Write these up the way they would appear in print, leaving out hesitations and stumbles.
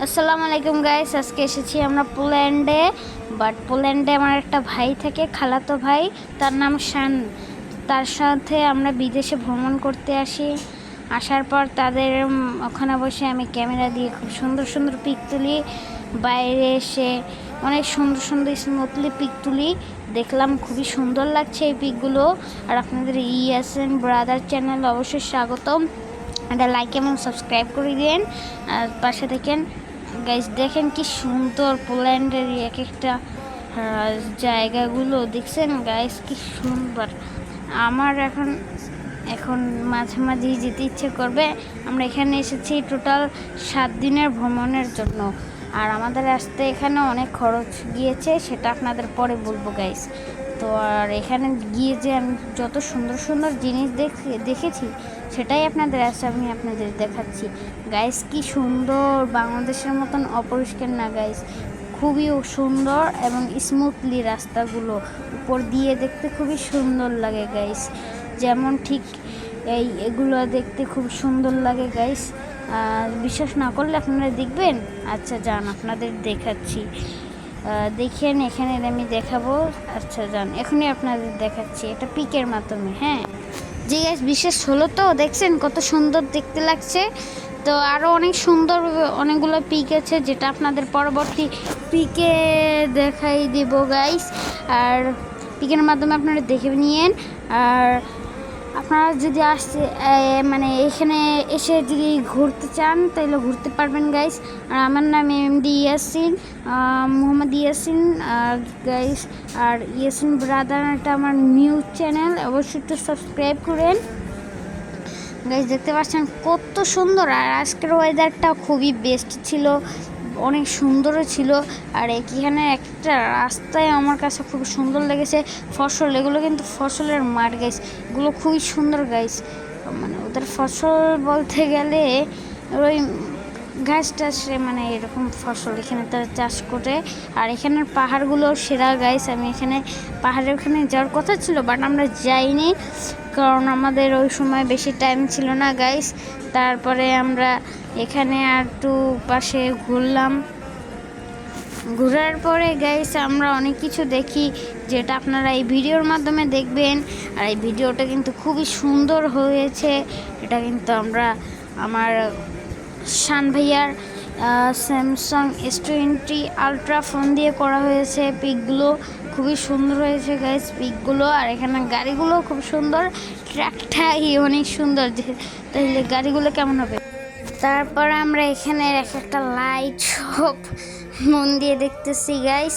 আসসালামু আলাইকুম গাইস, আজকে এসেছি আমরা পোল্যান্ডে। পোল্যান্ডে আমার একটা ভাই থাকে, খালাতো ভাই, তার নাম শান। তার সাথে আমরা বিদেশে ভ্রমণ করতে আসি। আসার পর তাদের ওখানে বসে আমি ক্যামেরা দিয়ে খুব সুন্দর সুন্দর পিক তুলি। বাইরে এসে অনেক সুন্দর সুন্দর স্মুথলি পিক তুলি। দেখলাম খুবই সুন্দর লাগছে এই পিকগুলো। আর আপনাদের ইয়াসিন ব্রাদার চ্যানেল অবশ্যই স্বাগতম। এটা লাইক এবং সাবস্ক্রাইব করে দিন আর পাশে দেখেন গাইস। দেখেন কি সুন্দর পোল্যান্ডের এক একটা জায়গাগুলো দেখছেন গাইস, কি সুন্দর। আমার এখন এখন মাঝে মাঝেই যেতে ইচ্ছে করবে। আমরা এখানে এসেছি টোটাল 7 দিনের ভ্রমণের জন্য। আর আমাদের আসতে এখানে অনেক খরচ গিয়েছে, সেটা আপনাদের পরে বলবো গাইস। তো আর এখানে গিয়ে যে আমি যত সুন্দর সুন্দর জিনিস দেখেছি সেটাই আপনাদের আসছে, আমি আপনাদের দেখাচ্ছি গাইস। কি সুন্দর, বাংলাদেশের মতন অপরিষ্কার না গাইস, খুবই সুন্দর এবং স্মুথলি রাস্তাগুলো উপর দিয়ে দেখতে খুবই সুন্দর লাগে গাইস। যেমন ঠিক এগুলো দেখতে খুব সুন্দর লাগে গাইস। বিশ্বাস না করলে আপনারা দেখবেন। আচ্ছা যান, আপনাদের দেখাচ্ছি, দেখেন এখানে আমি দেখাবো। আচ্ছা যান, এখনই আপনাদের দেখাচ্ছি এটা পিকের মাধ্যমে। হ্যাঁ জি গাইস, বিশেষ হলো তো, দেখছেন কত সুন্দর দেখতে লাগছে। তো আরও অনেক সুন্দর অনেকগুলো পিক আছে, যেটা আপনাদের পরবর্তী পিকে দেখাই দেব গাইস। আর পিকের মাধ্যমে আপনারা দেখে নিন। আর আপনারা যদি আসতে মানে এখানে এসে যদি ঘুরতে চান তাহলে ঘুরতে পারবেন গাইস। আর আমার নাম এমডি ইয়াসিন, মোহাম্মদ ইয়াসিন গাইস। আর ইয়াসিন ব্রাদার, এটা আমার নিউজ চ্যানেল, অবশ্যই একটু সাবস্ক্রাইব করেন গাইস। দেখতে পাচ্ছেন কত সুন্দর। আর আজকের ওয়েদারটা খুবই বেস্ট ছিল, অনেক সুন্দরও ছিল। আর এখানে একটা রাস্তায় আমার কাছে খুব সুন্দর লেগেছে, ফসল, এগুলো কিন্তু ফসলের মাঠ গাইস, এগুলো খুবই সুন্দর গাইস। মানে ওদের ফসল বলতে গেলে ওই ঘাস টাসে, মানে এরকম ফসল এখানে তারা চাষ করে। আর এখানের পাহাড়গুলো সেরা গাইস। আমি এখানে পাহাড়ের ওখানে যাওয়ার কথা ছিল, বাট আমরা যাইনি, কারণ আমাদের ওই সময় বেশি টাইম ছিল না গাইস। তারপরে আমরা এখানে আর একটু পাশে ঘুরলাম। ঘোরার পরে গাইস আমরা অনেক কিছু দেখি, যেটা আপনারা এই ভিডিওর মাধ্যমে দেখবেন। আর এই ভিডিওটা কিন্তু খুবই সুন্দর হয়েছে। এটা কিন্তু আমার শান ভাইয়ার স্যামসাং S20 আলট্রা ফোন দিয়ে করা হয়েছে। পিকগুলো খুবই সুন্দর হয়েছে গাইস, পিকগুলো। আর এখানে গাড়িগুলো খুব সুন্দর, ট্র্যাকটাই অনেক সুন্দর। তাহলে গাড়িগুলো কেমন হবে। তারপর আমরা এখানে একটা লাইট সব মন দিয়ে দেখতেছি গাইস।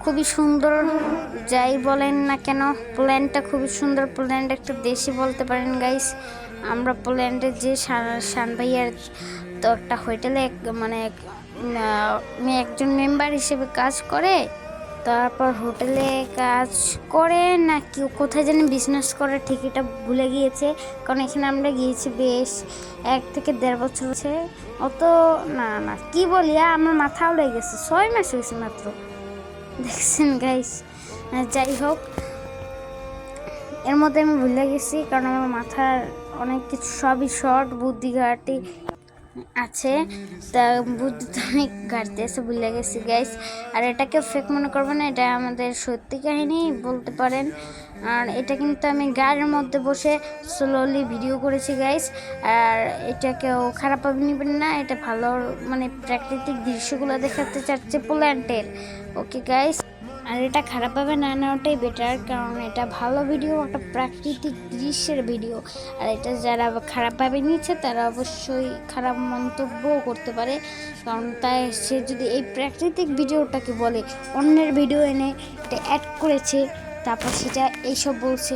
খুবই সুন্দর, যাই বলেন না কেন পোল্যান্ডটা খুবই সুন্দর। পোল্যান্ড একটা দেশই বলতে পারেন গাইস। আমরা পোল্যান্ডের যে শান ভাইয়ার তো একটা হোটেলে মানে একজন মেম্বার হিসেবে কাজ করে। তারপর হোটেলে কাজ করে না কি কোথায় যেন বিজনেস করে, ঠিক এটা ভুলে গিয়েছে। কারণ এখানে আমরা গিয়েছি বেশ 1 থেকে 1.5 বছর হচ্ছে। অত না না কি বলি, আমার মাথা উড়ে গেছে, 6 মাস হয়েছে মাত্র, দেখছেন গাইস। যাই হোক, এর মধ্যে আমি ভুলে গেছি, কারণ আমার মাথার অনেক কিছু সবই শর্ট, বুদ্ধিঘাটি আছে, তা বুদ্ধি তো অনেক ঘাটতি আছে, ভুলে গেছি গাইস। আর এটাকে ফেক মনে করবেন না, এটা আমাদের সত্যি কাহিনী বলতে পারেন। আর এটা কিন্তু আমি গাড়ির মধ্যে বসে স্লোলি ভিডিও করেছি গাইস। আর এটাকেও খারাপভাবে নেবেন না, এটা ভালো, মানে প্রাকৃতিক দৃশ্যগুলো দেখাতে চাচ্ছে পোল্যান্ডের, ওকে গাইস। আর এটা খারাপভাবে না নেওয়াটাই বেটার, কারণ এটা ভালো ভিডিও, একটা প্রাকৃতিক দৃশ্যের ভিডিও। আর এটা যারা খারাপভাবে নিচ্ছে তারা অবশ্যই খারাপ মন্তব্যও করতে পারে, কারণ তাই সে যদি এই প্রাকৃতিক ভিডিওটাকে বলে অন্যের ভিডিও এনে এটা অ্যাড করেছে, তারপর সেটা এইসব বলছে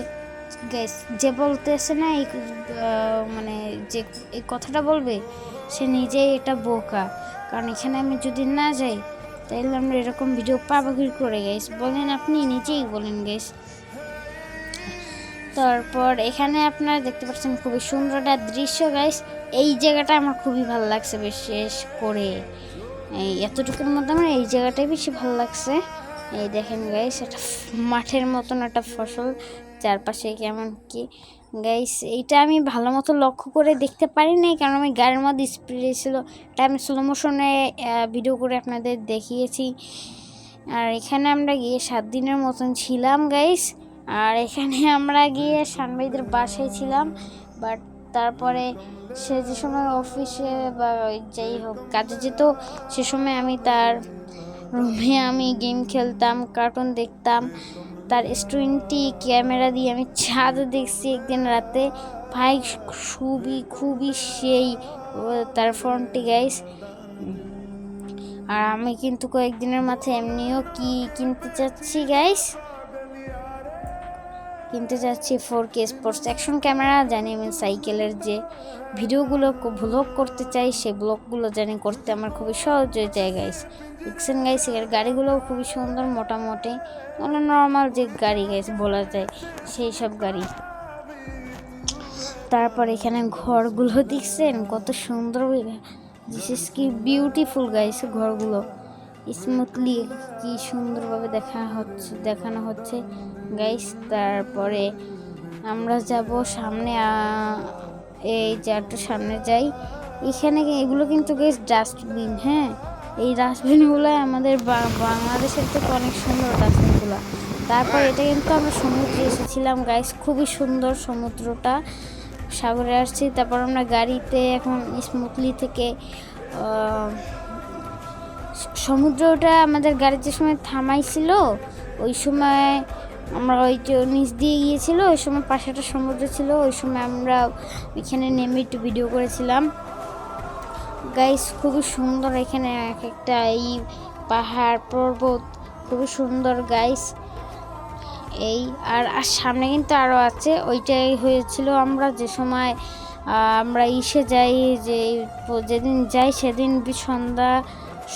গ্যাস, যে বলতেছে না এই মানে যে এই কথাটা বলবে সে নিজেই এটা বোকা। কারণ এখানে আমি যদি না যাই তাইলে আমরা এরকম ভিডিও পাবো কি করে গাইস, বলেন, আপনি নিজেই বলেন গাইস। তারপর এখানে আপনারা দেখতে পাচ্ছেন খুবই সুন্দর একটা দৃশ্য গাইস। এই জায়গাটা আমার খুবই ভালো লাগছে, বিশেষ করে এই এতটুকুর মধ্যে আমার এই জায়গাটাই বেশি ভালো লাগছে। এই দেখেন গাইস, একটা মাঠের মতন একটা ফসল, চারপাশে কেমন কি গাইস এইটা আমি ভালো মতো লক্ষ্য করে দেখতে পারি নাই, কারণ আমি গাড়ির মধ্যে স্পিড ছিল। এটা আমি স্লো মোশনে ভিডিও করে আপনাদের দেখিয়েছি। আর এখানে আমরা গিয়ে 7 দিনের মতন ছিলাম গাইস। আর এখানে আমরা গিয়ে শানবাইদের বাসায় ছিলাম। বাট তারপরে সে যে সময় অফিসে বা যাই হোক কাজে যেত, সে সময় আমি তার রুমে আমি গেম খেলতাম, কার্টুন দেখতাম। তার S20 ক্যামেরা দিয়ে আমি ছাদে দেখছি একদিন রাতে। ভাই খুবই সেই তার ফোনটি গাইস। আর আমি কিন্তু কয়েকদিনের মাথায় এমনিও কিনতে চাচ্ছি গাইস, কিনতে চাচ্ছি 4K স্পোর্টস অ্যাকশন ক্যামেরা। জানি আমি সাইকেলের যে ভিডিওগুলো ব্লগ করতে চাই, সেই ব্লগগুলো জানি করতে আমার খুবই সহজ হয়ে যায় গাইস। দেখছেন গাইস এর গাড়িগুলোও খুবই সুন্দর, মোটামুটি মানে নর্মাল যে গাড়ি গাইস বলা যায় সেই সব গাড়ি। তারপর এখানে ঘরগুলো দেখছেন কত সুন্দর, দিস ইজ কি বিউটিফুল গাইস। ঘরগুলো স্মুথলি কি সুন্দরভাবে দেখানো হচ্ছে গাইস। তারপরে আমরা যাব সামনে, এই যে একটু সামনে যাই। এখানে এগুলো কিন্তু গাইস ডাস্টবিন। হ্যাঁ, এই ডাস্টবিনগুলো আমাদের বাংলাদেশের থেকে অনেক সুন্দর ডাস্টবিনগুলো। তারপর এটা কিন্তু আমরা সমুদ্রে এসেছিলাম গাইস, খুবই সুন্দর সমুদ্রটা, সাগরে আসছি। তারপর আমরা গাড়িতে এখন স্মুথলি থেকে সমুদ্রটা আমাদের গাড়ি যে সময় থামাইছিল ওই সময় আমরা ওই নিচ দিয়ে গিয়েছিল, ওই সময় পাশে একটা সমুদ্র ছিল। ওই সময় আমরা ওইখানে নেমে একটু ভিডিও করেছিলাম গাইস। খুবই সুন্দর এখানে এক একটা এই পাহাড় পর্বত, খুবই সুন্দর গাইস। এই আর সামনে কিন্তু আরও আছে। ওইটাই হয়েছিল আমরা যে সময় আমরা ইসে যাই, যেদিন যাই সেদিন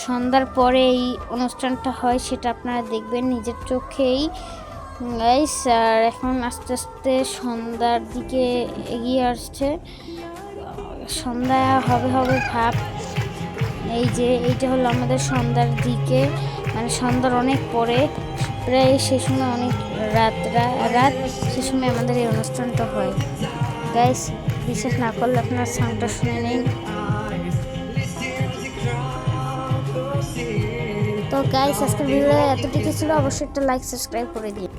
সন্ধ্যার পরে এই অনুষ্ঠানটা হয়, সেটা আপনারা দেখবেন নিজের চোখেই গাইস। আর এখন আস্তে আস্তে সন্ধ্যার দিকে এগিয়ে আসছে, সন্ধ্যা হবে ভাব। এই যে এইটা হলো আমাদের সন্ধ্যার দিকে, মানে সন্ধ্যার অনেক পরে, প্রায় সে সময় অনেক রাত সে সময় আমাদের এই অনুষ্ঠানটা হয় গাইস। বিশ্বাস না করলে আপনার সাউন্ডটা শুনে নিন। তো গাইস আজকের ভিডিও এতটুকু ছিল, অবশ্যই একটা লাইক সাবস্ক্রাইব করে দিন।